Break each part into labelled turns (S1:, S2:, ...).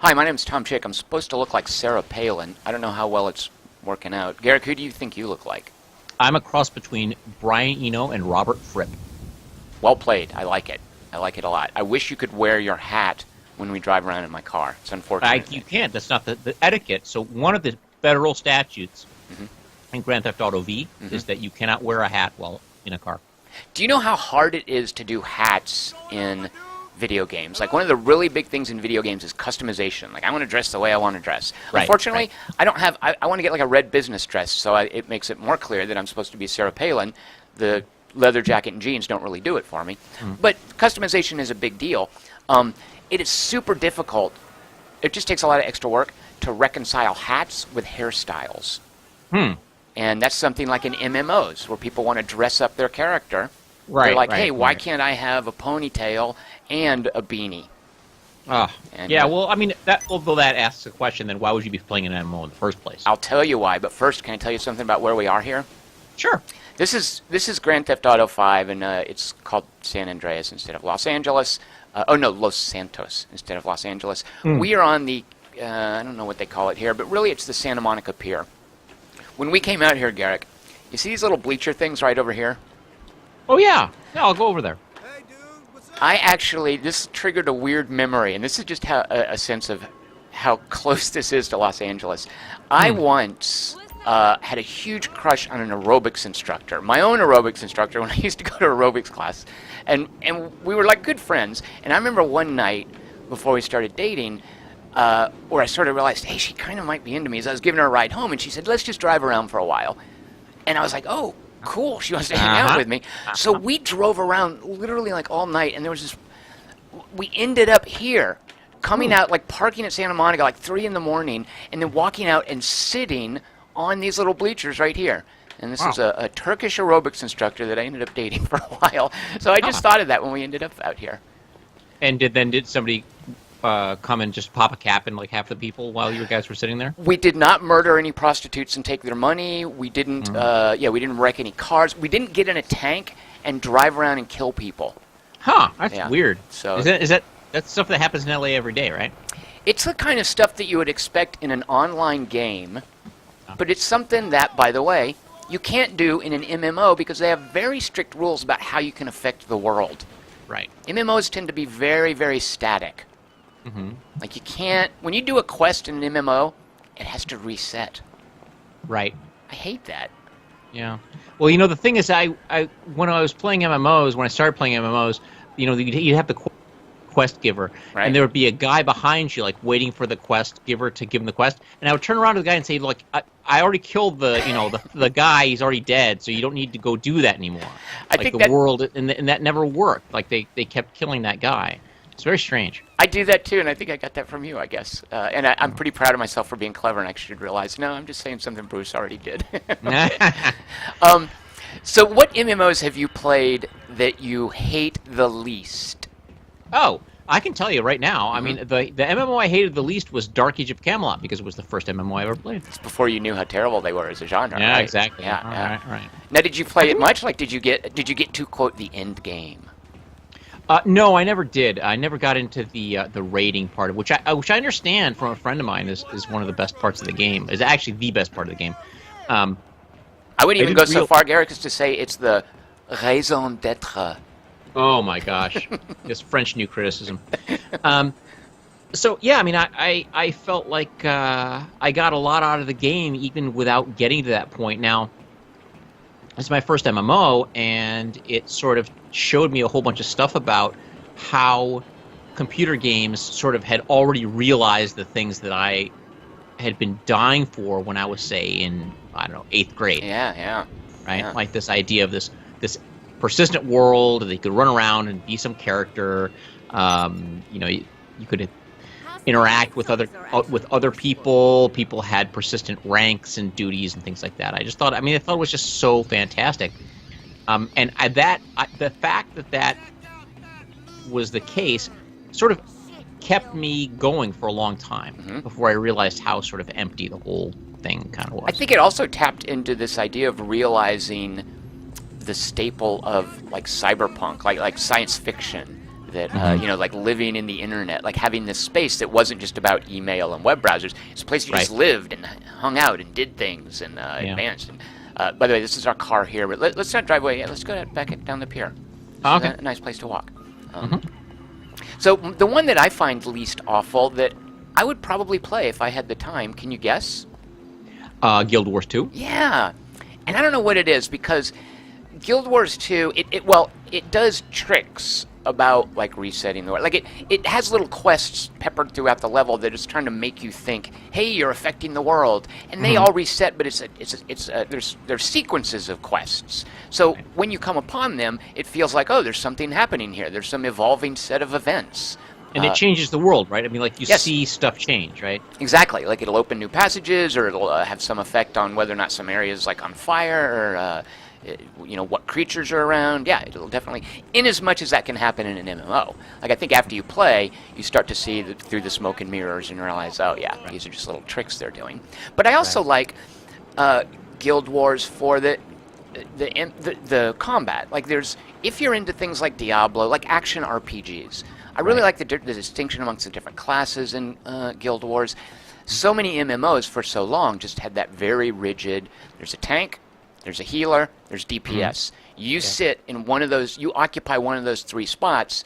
S1: Hi, my name's Tom Chick. I'm supposed to look like Sarah Palin. I don't know how well it's working out. Geryk, who do you think you look like?
S2: I'm a cross between Brian Eno and Robert Fripp.
S1: Well played. I like it. I like it a lot. I wish you could wear your hat when we drive around in my car. It's unfortunate.
S2: You can't. That's not the etiquette. So one of the federal statutes in Grand Theft Auto V is that you cannot wear a hat while in a car.
S1: Do you know how hard it is to do hats in video games? Like, one of the really big things in video games is customization. Like, I want to dress the way I want to dress.
S2: Right,
S1: Unfortunately,
S2: right.
S1: I don't have... I want to get like a red business dress, so it makes it more clear that I'm supposed to be Sarah Palin. The leather jacket and jeans don't really do it for me. But customization is a big deal. It is super difficult. It just takes a lot of extra work to reconcile hats with hairstyles. And that's something like in MMOs, where people want to dress up their character.
S2: Right.
S1: They're like,
S2: right,
S1: hey, why
S2: right.
S1: can't I have a ponytail and a beanie? And,
S2: yeah, well, I mean, although that asks a question, then why would you be playing an MMO in the first place?
S1: I'll tell you why, but first, can I tell you something about where we are here?
S2: Sure.
S1: This is Grand Theft Auto 5, and it's called San Andreas instead of Los Angeles. Los Santos instead of Los Angeles. We are on the, I don't know what they call it here, but really it's the Santa Monica Pier. When we came out here, Geryk, you see these little bleacher things right over here?
S2: Oh, yeah. Yeah, I'll go over there.
S3: Hey, dude, what's up?
S1: This triggered a weird memory, and this is just how, a sense of how close this is to Los Angeles. I once had a huge crush on an aerobics instructor, my own aerobics instructor, when I used to go to aerobics class, and we were like good friends. And I remember one night before we started dating, where I sort of realized, hey, she kind of might be into me. As I was giving her a ride home, and she said, let's just drive around for a while. And I was like, oh, cool, she wants to hang out with me. So we drove around literally like all night, and there was this, we ended up here, coming out, like parking at Santa Monica like 3 in the morning, and then walking out and sitting on these little bleachers right here. And this is a Turkish aerobics instructor that I ended up dating for a while. So I just thought of that when we ended up out here.
S2: And did somebody come and just pop a cap in like half the people while you guys were sitting there?
S1: We did not murder any prostitutes and take their money. We didn't, we didn't wreck any cars. We didn't get in a tank and drive around and kill people.
S2: That's weird.
S1: So
S2: Is that that's stuff that happens in LA every day, right?
S1: it's the kind of stuff that you would expect in an online game, but it's something that, by the way, you can't do in an MMO because they have very strict rules about how you can affect the world.
S2: Right.
S1: MMOs tend to be very, very static. Like, you can't... When you do a quest in an MMO, it has to reset.
S2: Right.
S1: I hate that.
S2: Yeah. Well, the thing is, I when I was playing MMOs, when I started playing MMOs, you'd have the quest giver,
S1: Right.
S2: and there would be a guy behind you, like, waiting for the quest giver to give him the quest, and I would turn around to the guy and say, look, I already killed the guy, he's already dead, so you don't need to go do that anymore.
S1: I
S2: like,
S1: think
S2: the
S1: that...
S2: world, and that never worked. Like, they kept killing that guy. It's very strange.
S1: I do that too, and I think I got that from you, I guess. And I'm pretty proud of myself for being clever, and I should realize, no, I'm just saying something Bruce already did. So what MMOs have you played that you hate the least?
S2: Oh, I can tell you right now. I mean, the MMO I hated the least was Dark Age of Camelot, because it was the first MMO I ever played.
S1: It's before you knew how terrible they were as a genre,
S2: Yeah,
S1: right?
S2: exactly.
S1: Yeah,
S2: Right.
S1: Now, did you play it much? Like, did you get to, quote, the end game?
S2: No, I never did. I never got into the raiding part of which I understand from a friend of mine is one of the best parts of the game. Is actually the best part of the game.
S1: I wouldn't even go so far, Geryk, as to say it's the raison d'être.
S2: Oh my gosh, this French new criticism. So yeah, I mean, I felt like I got a lot out of the game even without getting to that point. Now, it's my first MMO, and it sort of showed me a whole bunch of stuff about how computer games sort of had already realized the things that I had been dying for when I was, say, in, I don't know, 8th grade.
S1: Yeah.
S2: Right?
S1: Yeah.
S2: Like this idea of this persistent world, that you could run around and be some character. You could interact with other people. People had persistent ranks and duties and things like that. I thought it was just so fantastic. And the fact that was the case sort of kept me going for a long time before I realized how sort of empty the whole thing kind of was.
S1: I think it also tapped into this idea of realizing the staple of, like, cyberpunk, like science fiction, that you know, like living in the internet, like having this space that wasn't just about email and web browsers. It's a place you just lived and hung out and did things and advanced. And, by the way, this is our car here, but let's not drive away. Yeah, let's go back down the pier.
S2: Okay.
S1: A nice place to walk. So the one that I find least awful that I would probably play if I had the time, can you guess?
S2: Guild Wars 2?
S1: Yeah. And I don't know what it is, because Guild Wars 2, it does tricks about, like, resetting the world. Like, it has little quests peppered throughout the level that is trying to make you think, hey, you're affecting the world. And they all reset, but there's sequences of quests. So when you come upon them, it feels like, oh, there's something happening here. There's some evolving set of events.
S2: And it changes the world, right? I mean, like, you see stuff change, right?
S1: Exactly. Like, it'll open new passages, or it'll have some effect on whether or not some area is, like, on fire, or, you know, what creatures are around. Yeah, it'll definitely, in as much as that can happen in an MMO. Like, I think after you play, you start to see through the smoke and mirrors and realize, oh, yeah, these are just little tricks they're doing. But I also like Guild Wars for the combat. Like, if you're into things like Diablo, like action RPGs, I really like the distinction amongst the different classes in Guild Wars. So many MMOs for so long just had that very rigid, there's a tank, there's a healer, there's DPS. You sit in one of those, you occupy one of those three spots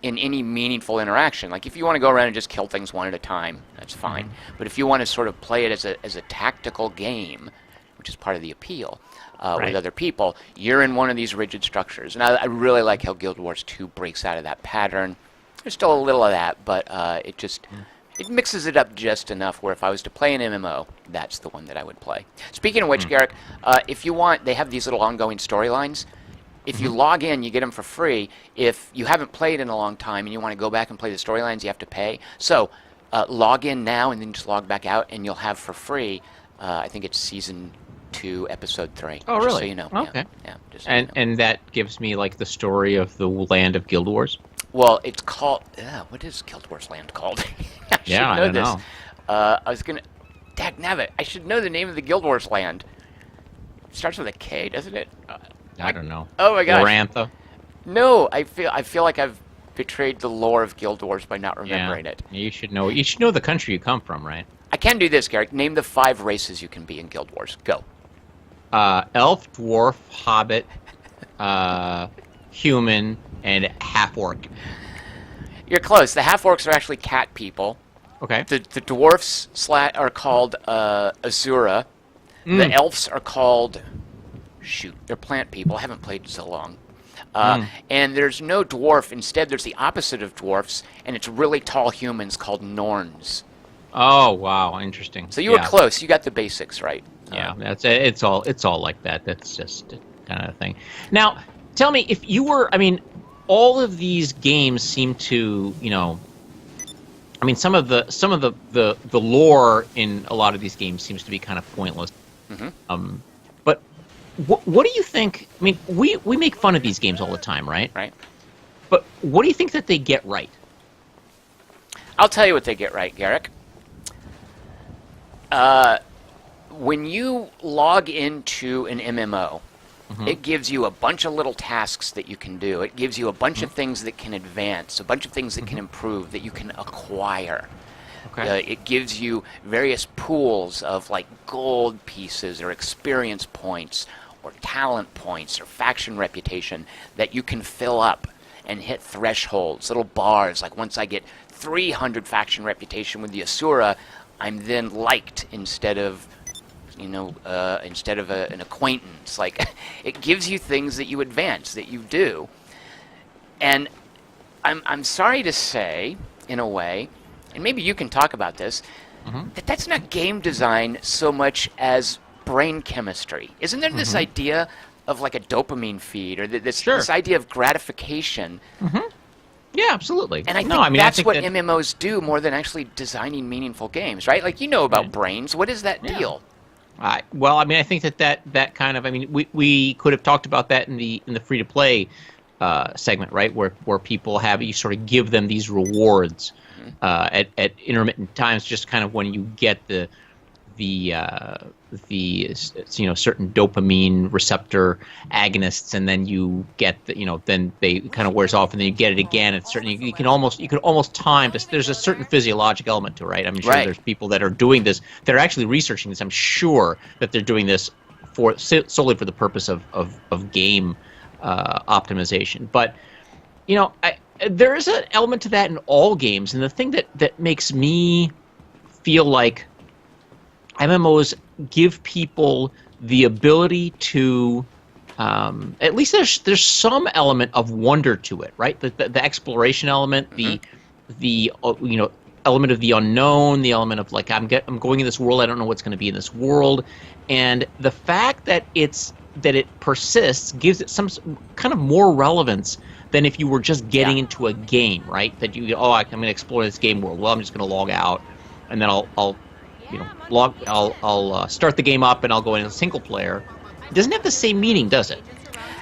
S1: in any meaningful interaction. Like, if you want to go around and just kill things one at a time, that's fine. But if you want to sort of play it as a tactical game, which is part of the appeal, with other people, you're in one of these rigid structures. And I really like how Guild Wars 2 breaks out of that pattern. There's still a little of that, but it mixes it up just enough where if I was to play an MMO, that's the one that I would play. Speaking of which, Geryk, if you want, they have these little ongoing storylines. If you log in, you get them for free. If you haven't played in a long time and you want to go back and play the storylines, you have to pay. So log in now and then just log back out, and you'll have for free, I think it's Season 2, Episode 3.
S2: Oh, really?
S1: Just so you know.
S2: Okay.
S1: Yeah, just so you know.
S2: And that gives me, like, the story of the land of Guild Wars?
S1: Well, it's called... what is Guild Wars Land called? I should know this.
S2: Know.
S1: I was going to... Dagnabbit, I should know the name of the Guild Wars land. It starts with a K, doesn't it?
S2: I don't know.
S1: Oh my gosh.
S2: Lorantha?
S1: No, I feel like I've betrayed the lore of Guild Wars by not remembering it.
S2: You should know. You should know the country you come from, right?
S1: I can do this, Geryk. Name the 5 races you can be in Guild Wars. Go.
S2: Elf, dwarf, hobbit, human, and half-orc.
S1: You're close. The half-orcs are actually cat people.
S2: Okay.
S1: The dwarfs are called Asura. The elves are called... Shoot, they're plant people. I haven't played in so long. And there's no dwarf. Instead, there's the opposite of dwarfs, and it's really tall humans called Norns.
S2: Oh, wow. Interesting.
S1: So you were close. You got the basics right.
S2: Yeah, it's all like that. That's just kind of a thing. Now, tell me, if you were, I mean, all of these games seem to, you know, I mean, some of the lore in a lot of these games seems to be kind of pointless. But what do you think? I mean, we make fun of these games all the time, right?
S1: Right.
S2: But what do you think that they get right?
S1: I'll tell you what they get right, Geryk. When you log into an MMO, it gives you a bunch of little tasks that you can do. It gives you a bunch of things that can advance, a bunch of things that can improve, that you can acquire. Okay. It gives you various pools of, like, gold pieces or experience points or talent points or faction reputation that you can fill up and hit thresholds, little bars. Like, once I get 300 faction reputation with the Asura, I'm then liked instead of, you know, an acquaintance. Like, it gives you things that you advance, that you do. And I'm sorry to say, in a way, and maybe you can talk about this, that's not game design so much as brain chemistry. Isn't there this idea of, like, a dopamine feed, or this idea of gratification?
S2: Yeah, absolutely.
S1: And I think that's what MMOs do more than actually designing meaningful games, right? Like, you know about brains. What is that deal?
S2: Well, I mean, I think that kind of, I mean, we could have talked about that in the free-to-play segment, right? Where people you sort of give them these rewards at intermittent times, just kind of when you get the certain dopamine receptor agonists, and then you get then they kind of wears off, and then you get it again. It's certain you can almost time this. There's a certain physiologic element to it, right? I'm sure there's people that are doing this. They're actually researching this. I'm sure that they're doing this solely for the purpose of game optimization. But there is an element to that in all games, and the thing that makes me feel like MMOs give people the ability to, at least there's some element of wonder to it, right? The exploration element, the element of the unknown, the element of like I'm going in this world, I don't know what's going to be in this world, and the fact that it persists gives it some kind of more relevance than if you were just getting into a game, right? That I'm going to explore this game world. Well, I'm just going to log out, and then I'll start the game up, and I'll go in single player. It doesn't have the same meaning, does it?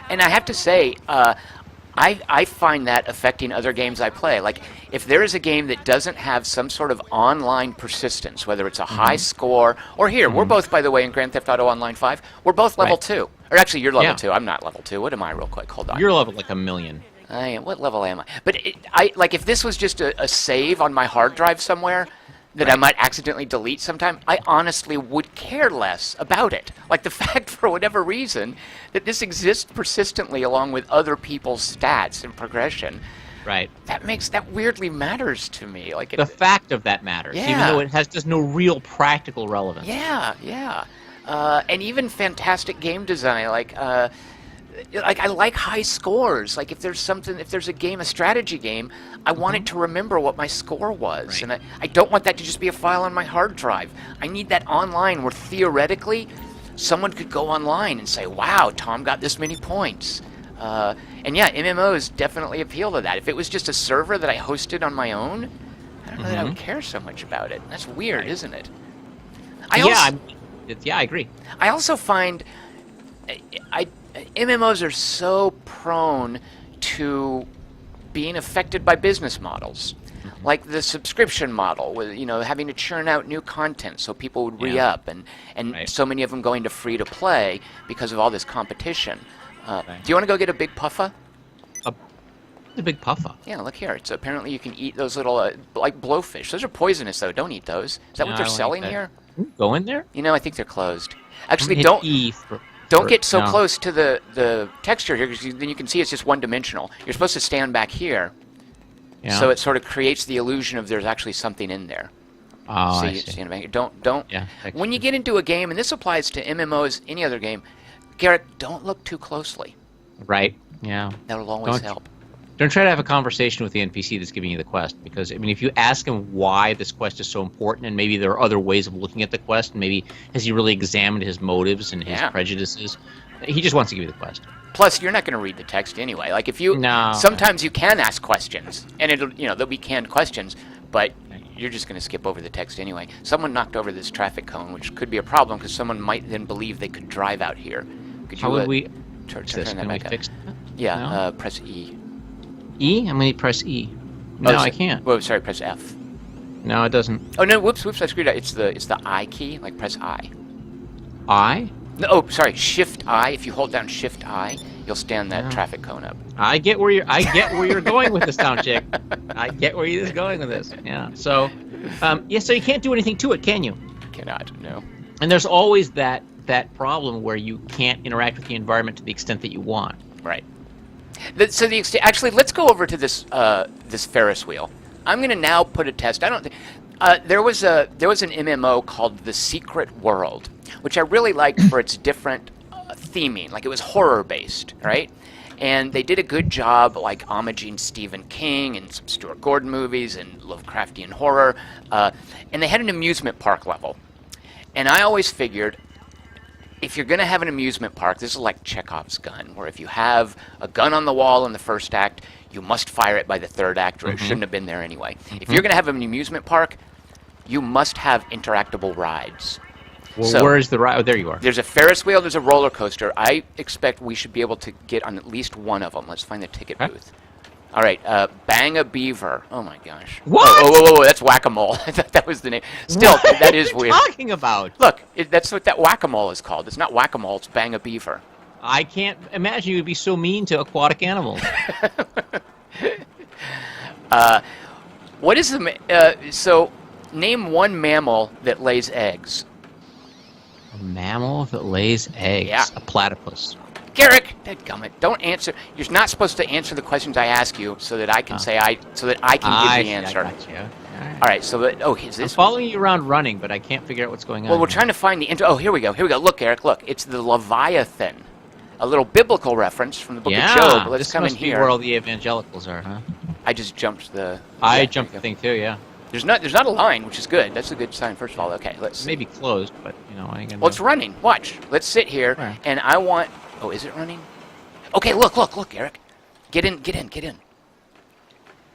S1: And I have to say, I find that affecting other games I play. Like, if there is a game that doesn't have some sort of online persistence, whether it's a high score, or here, we're both, by the way, in Grand Theft Auto Online 5, we're both level 2. Or actually, you're level 2. I'm not level 2. What am I, real quick? Hold on.
S2: You're level like 1,000,000.
S1: I am. What level am I? But if this was just a save on my hard drive somewhere that I might accidentally delete sometime, I honestly would care less about it. Like the fact, for whatever reason, that this exists persistently along with other people's stats and progression.
S2: Right.
S1: That weirdly matters to me. Like
S2: the fact of that matters, even though it has just no real practical relevance.
S1: Yeah. And even fantastic game design, like I like high scores. Like if there's a game, a strategy game, I want it to remember what my score was. And I don't want that to just be a file on my hard drive. I need that online where theoretically someone could go online and say, wow, Tom got this many points. And yeah, MMOs definitely appeal to that. If it was just a server that I hosted on my own, I don't know that I would care so much about it. That's weird, isn't it?
S2: I agree.
S1: I also find MMOs are so prone to being affected by business models, like the subscription model, with having to churn out new content so people would re-up, and so many of them going to free to play because of all this competition. Do you want to go get a big puffa?
S2: The big puffa.
S1: Yeah, look here. It's apparently you can eat those little like blowfish. Those are poisonous though. Don't eat those. Is that what they're selling here?
S2: Go in there?
S1: I think they're closed. Actually, don't get so close to the texture here, because then you can see it's just one-dimensional. You're supposed to stand back here, so it sort of creates the illusion of there's actually something in there.
S2: Oh,
S1: so
S2: I see.
S1: Stand back here. Don't. Yeah, when you get into a game, and this applies to MMOs, any other game, Geryk, don't look too closely.
S2: Right. Yeah.
S1: That'll always help.
S2: Don't try to have a conversation with the NPC that's giving you the quest, because if you ask him why this quest is so important, and maybe there are other ways of looking at the quest, and maybe has he really examined his motives and his prejudices, he just wants to give you the quest.
S1: Plus, you're not going to read the text anyway. Like if you, sometimes you can ask questions, and it'll, there'll be canned questions, but you're just going to skip over the text anyway. Someone knocked over this traffic cone, which could be a problem because someone might then believe they could drive out here. Could you?
S2: How would we
S1: turn
S2: this?
S1: that
S2: Can we
S1: back
S2: fix
S1: up?
S2: that?
S1: Yeah, press E.
S2: E? I'm going to press E. No, I can't.
S1: Whoa, sorry, press F.
S2: No, it doesn't.
S1: Oh no! Whoops! I screwed up. It's the I key. Like press I.
S2: I?
S1: No, oh, sorry. Shift I. If you hold down Shift I, you'll stand that traffic cone up.
S2: I get where you're going with this, Town Chick. I get where you're going with this. Yeah. So, so you can't do anything to it, can you?
S1: Cannot. No.
S2: And there's always that problem where you can't interact with the environment to the extent that you want.
S1: Right. So the extent, actually, let's go over to this this Ferris wheel. I'm going to now put a test. I don't think there was an MMO called The Secret World, which I really liked for its different theming. Like it was horror based, right? And they did a good job, like homaging Stephen King and some Stuart Gordon movies and Lovecraftian horror. And they had an amusement park level. And I always figured, if you're going to have an amusement park, this is like Chekhov's gun, where if you have a gun on the wall in the first act, you must fire it by the third act, or it shouldn't have been there anyway. If you're going to have an amusement park, you must have interactable rides.
S2: Well, so, where's the ride? Oh, there you are.
S1: There's a Ferris wheel, there's a roller coaster. I expect we should be able to get on at least one of them. Let's find the ticket booth. All right, bang a beaver. Oh my gosh.
S2: What?
S1: Oh, that's whack-a-mole. I thought that was the name. Still,
S2: What
S1: that is
S2: are you
S1: weird.
S2: talking about?
S1: Look, that's what that whack-a-mole is called. It's not whack-a-mole. It's bang a beaver.
S2: I can't imagine you would be so mean to aquatic animals.
S1: What is the so? Name one mammal that lays eggs.
S2: A mammal that lays eggs.
S1: Yeah.
S2: A platypus.
S1: Geryk, dadgummit, don't answer. You're not supposed to answer the questions I ask you, so that I can give the answer.
S2: I got you.
S1: All right. So, is
S2: I'm
S1: this?
S2: following you around running, but I can't figure out what's going on.
S1: Well, we're trying to find the intro. Oh, here we go. Look, Geryk, look. It's the Leviathan, a little biblical reference from the book of Job. Let's
S2: this
S1: come
S2: must
S1: in
S2: be
S1: here.
S2: where all the evangelicals are, huh?
S1: I just jumped the.
S2: I jumped the thing too. Yeah.
S1: There's not a line, which is good. That's a good sign. First of all, okay. Let's see.
S2: Maybe closed, but I ain't gonna.
S1: Well, it's running. Watch. Let's sit here,
S2: Where?
S1: and I want. Oh, is it running? Okay, look, Geryk. Get in.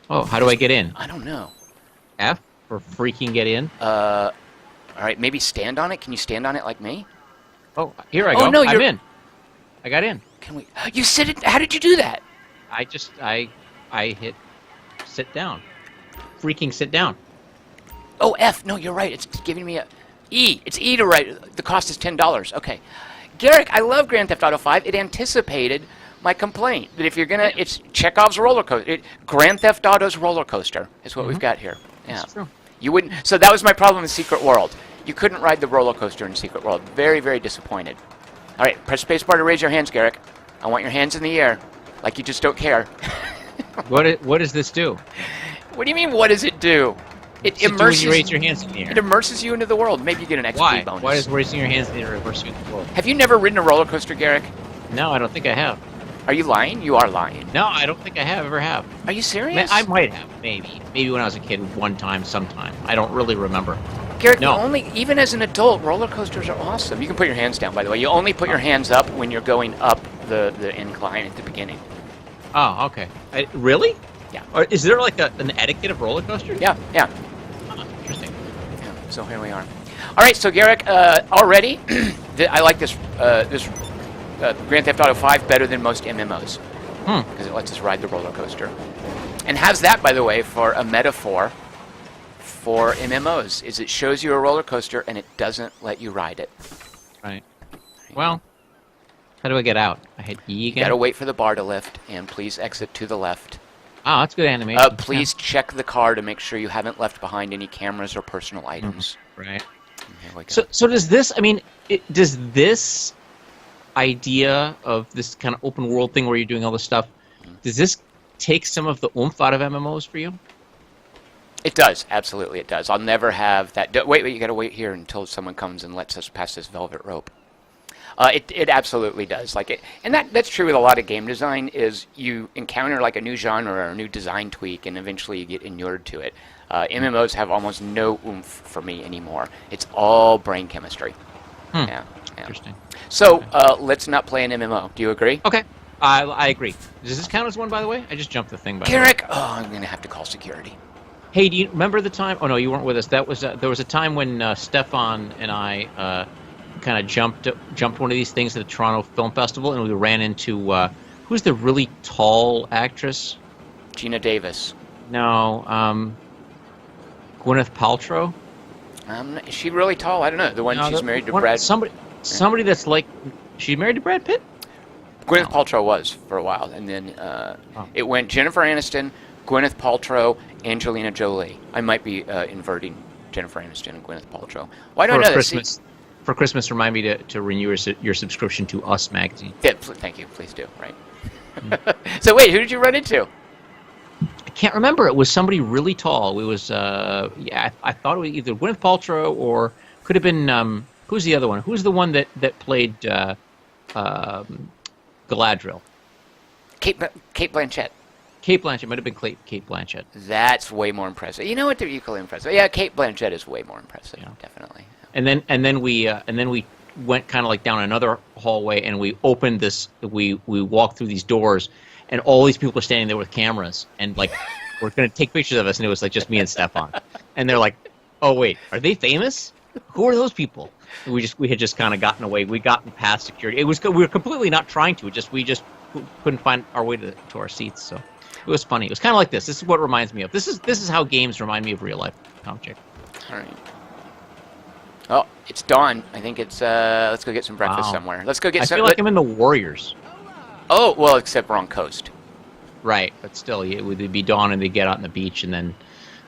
S2: Oh, how do I get in?
S1: I don't know.
S2: F for freaking get in.
S1: All right, maybe stand on it. Can you stand on it like me?
S2: Oh, here I
S1: Oh,
S2: go.
S1: no,
S2: I'm
S1: you're-
S2: in. I got in.
S1: Can we? You sit it. How did you do that?
S2: I hit sit down. Freaking sit down.
S1: Oh, F. No, you're right. It's giving me a E. It's E to write. The cost is $10. Okay. Geryk, I love Grand Theft Auto 5. It anticipated my complaint that if you're gonna, it's Chekhov's roller coaster. Grand Theft Auto's roller coaster is what we've got here. Yeah.
S2: That's true.
S1: You wouldn't. So that was my problem in Secret World. You couldn't ride the roller coaster in Secret World. Very, very disappointed. All right, press spacebar to raise your hands, Geryk. I want your hands in the air, like you just don't care.
S2: What does this do?
S1: What do you mean? What does it do? It
S2: When
S1: immerses.
S2: you raise your hands in the air.
S1: It immerses you into the world. Maybe you get an XP
S2: Why?
S1: bonus.
S2: Why does raising your hands in the air immerse you in the world?
S1: Have you never ridden a roller coaster, Geryk?
S2: No, I don't think I have.
S1: Are you lying? You are lying.
S2: No, I don't think I have ever have.
S1: Are you serious?
S2: I might have, maybe. Maybe when I was a kid, one time, sometime. I don't really remember.
S1: Geryk,
S2: No.
S1: even as an adult, roller coasters are awesome. You can put your hands down, by the way. You only put your hands up when you're going up the incline at the beginning.
S2: Oh, okay. Really?
S1: Yeah.
S2: Or is there like an etiquette of roller coasters?
S1: Yeah.
S2: Interesting.
S1: Yeah, so here we are. All right, so Geryk, already, I like this Grand Theft Auto 5 better than most MMOs because it lets us ride the roller coaster, and has that, by the way, for a metaphor for MMOs. Is it shows you a roller coaster and it doesn't let you ride it.
S2: Right. Well, how do I get out? I hit E
S1: You
S2: again.
S1: gotta wait for the bar to lift, and please exit to the left.
S2: Oh, that's good animation.
S1: Please check the car to make sure you haven't left behind any cameras or personal items.
S2: Right.
S1: Here we go.
S2: So does this? I mean, does this idea of this kind of open world thing where you're doing all this stuff, does this take some of the oomph out of MMOs for you?
S1: It does, absolutely it does. I'll never have that. Wait, you gotta wait here until someone comes and lets us pass this velvet rope. It absolutely does. And that's true with a lot of game design. Is you encounter like a new genre or a new design tweak, and eventually you get inured to it. MMOs have almost no oomph for me anymore. It's all brain chemistry. Yeah.
S2: Interesting.
S1: So let's not play an MMO. Do you agree?
S2: Okay. I agree. Does this count as one, by the way? I just jumped the thing. By the way.
S1: Geryk, I'm gonna have to call security.
S2: Hey, do you remember the time? Oh no, you weren't with us. That was there was a time when Stefan and I kind of jumped one of these things at the Toronto Film Festival, and we ran into who's the really tall actress?
S1: Gina Davis.
S2: No, Gwyneth Paltrow.
S1: Is she really tall? I don't know. The one she's married to Brad.
S2: Somebody that's like she's married to Brad Pitt.
S1: Gwyneth Paltrow was for a while, and then it went Jennifer Aniston, Gwyneth Paltrow, Angelina Jolie. I might be inverting Jennifer Aniston and Gwyneth Paltrow. Why do I know this?
S2: For Christmas, remind me to renew your subscription to Us magazine.
S1: Yeah, thank you. Please do. Right. So wait, who did you run into?
S2: I can't remember. It was somebody really tall. It was I thought it was either Gwyneth Paltrow or could have been who's the other one? Who's the one that played Galadriel?
S1: Kate Blanchett.
S2: Kate Blanchett might have been Kate Blanchett.
S1: That's way more impressive. You know what? They're equally impressive. Yeah, Kate Blanchett is way more impressive. Yeah. Definitely.
S2: And then we went kind of like down another hallway, and we opened this. We walked through these doors, and all these people are standing there with cameras, and like we're going to take pictures of us, and it was like just me and Stefan, and they're like, "Oh wait, are they famous? Who are those people?" And we had just kind of gotten away. We gotten past security. We were completely not trying to. We couldn't find our way to our seats. So it was funny. It was kind of like this. This is what it reminds me of. This is how games remind me of real life. Tom Chick.
S1: All right. Oh, it's dawn. I think it's. Let's go get some breakfast somewhere. Let's go get some.
S2: I feel like I'm in the Warriors.
S1: Oh well, except wrong coast.
S2: Right, but still, it would be dawn and they get out on the beach, and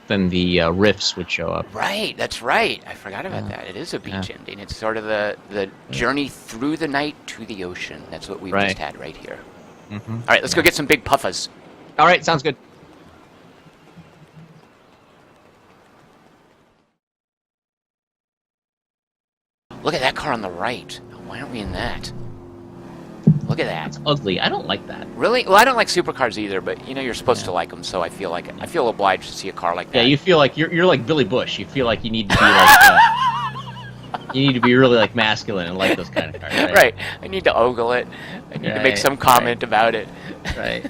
S2: then the riffs would show up.
S1: Right, that's right. I forgot about that. It is a beach ending. It's sort of the journey through the night to the ocean. That's what we've just had right here.
S2: Mm-hmm.
S1: All right, let's go get some big puffas.
S2: All right, sounds good.
S1: Look at that car on the right. Why aren't we in that? Look at that.
S2: It's ugly. I don't like that.
S1: Really? Well, I don't like supercars either, but you know you're supposed to like them, so I feel obliged to see a car like that.
S2: Yeah, you feel like you're like Billy Bush. You feel like you need to be like you need to be really like masculine and like those kind of cars. Right.
S1: Right. I need to ogle it. I need to make some comment about it.
S2: Right.